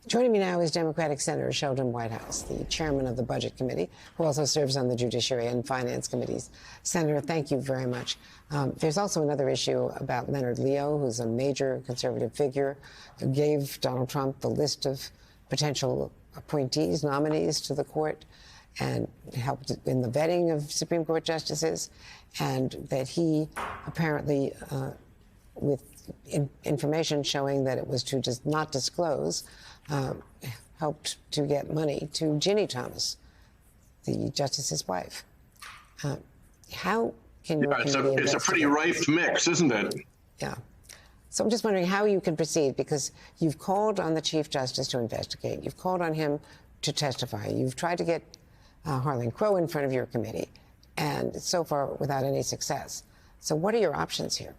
Joining me now is Democratic Senator Sheldon Whitehouse, the chairman of the Budget Committee, who also serves on the Judiciary and Finance Committees. Senator, thank you very much. There's also another issue about Leonard Leo, who's a major conservative figure who gave Donald Trump the list of potential appointees, nominees to the court, and helped in the vetting of Supreme Court justices, and that he apparently, with information showing that it was to just not disclose, helped to get money to Ginny Thomas, the justice's wife. How can you? It's a pretty rife mix, isn't it? Yeah. So I'm just wondering how you can proceed, because you've called on the Chief Justice to investigate. You've called on him to testify. You've tried to get Harlan Crow in front of your committee, and so far without any success. So what are your options here?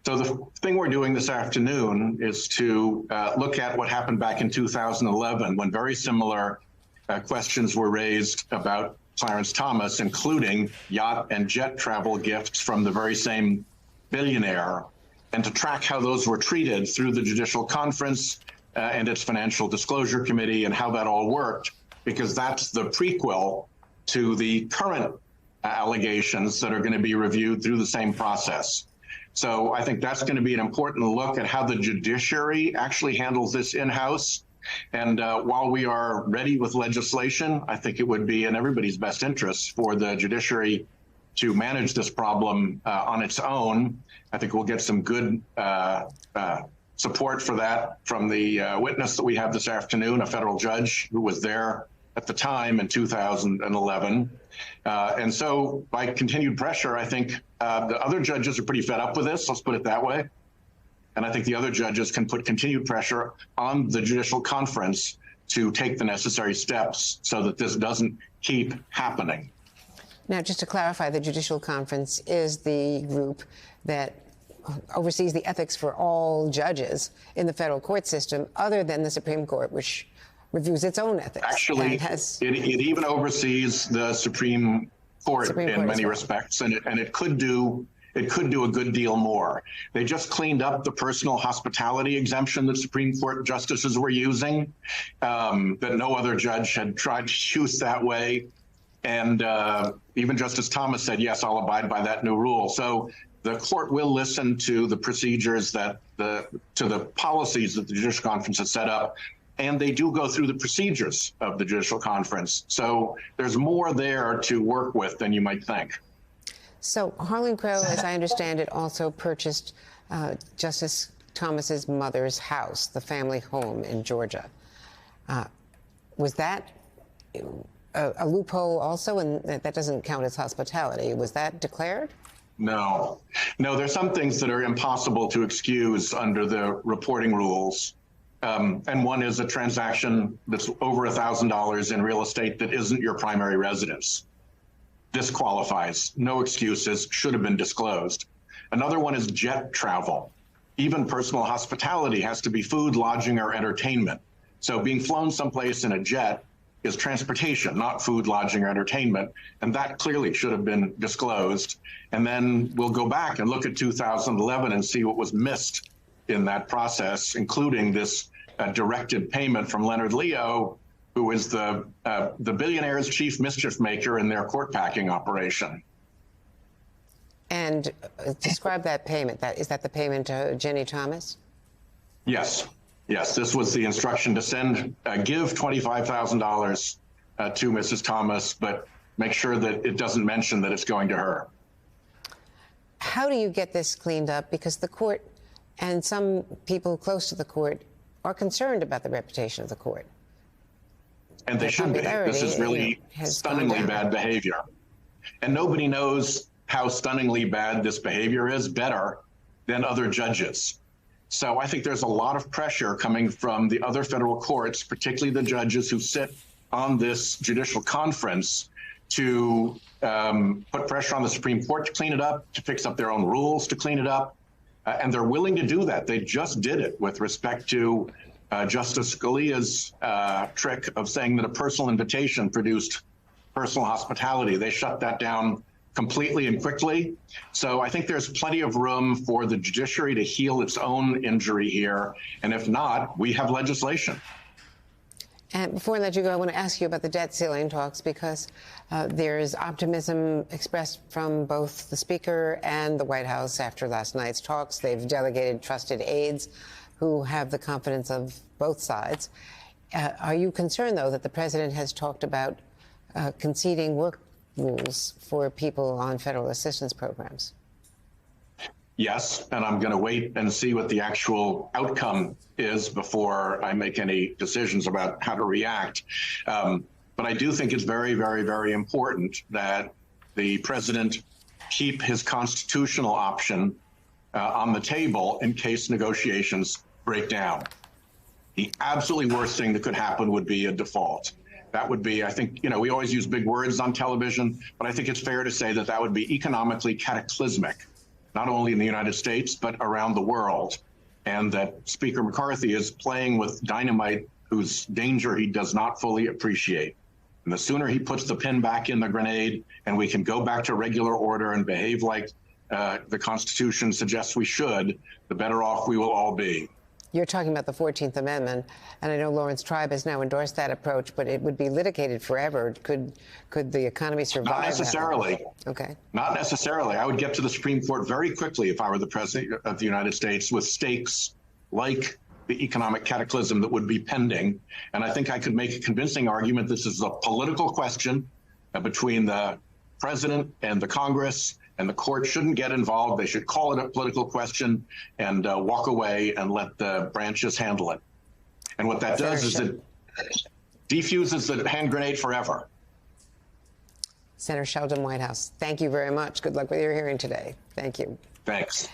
So the thing we're doing this afternoon is to look at what happened back in 2011, when very similar questions were raised about Clarence Thomas, including yacht and jet travel gifts from the very same billionaire, and to track how those were treated through the Judicial Conference and its Financial Disclosure Committee, and how that all worked, because that's the prequel to the current allegations that are going to be reviewed through the same process. So I think that's going to be an important look at how the judiciary actually handles this in-house. And while we are ready with legislation, I think it would be in everybody's best interest for the judiciary to manage this problem on its own. I think we'll get some good support for that from the witness that we have this afternoon, a federal judge who was there at the time in 2011. And so by continued pressure, I think the other judges are pretty fed up with this, let's put it that way. And I think the other judges can put continued pressure on the Judicial Conference to take the necessary steps so that this doesn't keep happening. Now, just to clarify, the Judicial Conference is the group that oversees the ethics for all judges in the federal court system, other than the Supreme Court, which reviews its own ethics. Actually, it even oversees the Supreme Court in many respects, and it could do a good deal more. They just cleaned up the personal hospitality exemption that Supreme Court justices were using, that no other judge had tried to use that way. And even Justice Thomas said, yes, I'll abide by that new rule. So the court will listen to the procedures to the policies that the Judicial Conference has set up. And they do go through the procedures of the Judicial Conference. So there's more there to work with than you might think. So Harlan Crow, as I understand it, also purchased Justice Thomas's mother's house, the family home in Georgia. Was that a loophole also? And that doesn't count as hospitality. Was that declared? No, there's some things that are impossible to excuse under the reporting rules. And one is a transaction that's over $1,000 in real estate that isn't your primary residence. This qualifies. No excuses, should have been disclosed. Another one is jet travel. Even personal hospitality has to be food, lodging, or entertainment. So being flown someplace in a jet is transportation, not food, lodging, or entertainment. And that clearly should have been disclosed. And then we'll go back and look at 2011 and see what was missed in that process, including this directed payment from Leonard Leo, who is the billionaire's chief mischief maker in their court packing operation. And describe that payment. Is that the payment to Ginny Thomas? Yes. This was the instruction to give $25,000 to Mrs. Thomas, but make sure that it doesn't mention that it's going to her. How do you get this cleaned up? Because the court and some people close to the court are concerned about the reputation of the court. And they should be. This is really stunningly bad behavior. And nobody knows how stunningly bad this behavior is better than other judges. So I think there's a lot of pressure coming from the other federal courts, particularly the judges who sit on this Judicial Conference, to put pressure on the Supreme Court to clean it up, to fix up their own rules to clean it up. And they're willing to do that. They just did it with respect to Justice Scalia's trick of saying that a personal invitation produced personal hospitality. They shut that down completely and quickly. So I think there's plenty of room for the judiciary to heal its own injury here. And if not, we have legislation. And before I let you go, I want to ask you about the debt ceiling talks, because there is optimism expressed from both the Speaker and the White House after last night's talks. They've delegated trusted aides who have the confidence of both sides. Are you concerned, though, that the president has talked about conceding work rules for people on federal assistance programs? Yes, and I'm going to wait and see what the actual outcome is before I make any decisions about how to react. But I do think it's very, very, very important that the president keep his constitutional option on the table in case negotiations break down. The absolutely worst thing that could happen would be a default. That would be, I think, we always use big words on television, but I think it's fair to say that that would be economically cataclysmic, not only in the United States, but around the world. And that Speaker McCarthy is playing with dynamite whose danger he does not fully appreciate. And the sooner he puts the pin back in the grenade and we can go back to regular order and behave like the Constitution suggests we should, the better off we will all be. You're talking about the 14th Amendment, and I know Lawrence Tribe has now endorsed that approach, but it would be litigated forever. Could the economy survive? Not necessarily. Okay. Not necessarily. I would get to the Supreme Court very quickly if I were the president of the United States with stakes like the economic cataclysm that would be pending. And I think I could make a convincing argument this is a political question between the president and the Congress, and the court shouldn't get involved. They should call it a political question and walk away and let the branches handle it. And what that does is it defuses the hand grenade forever. Senator Sheldon Whitehouse, thank you very much. Good luck with your hearing today. Thank you. Thanks.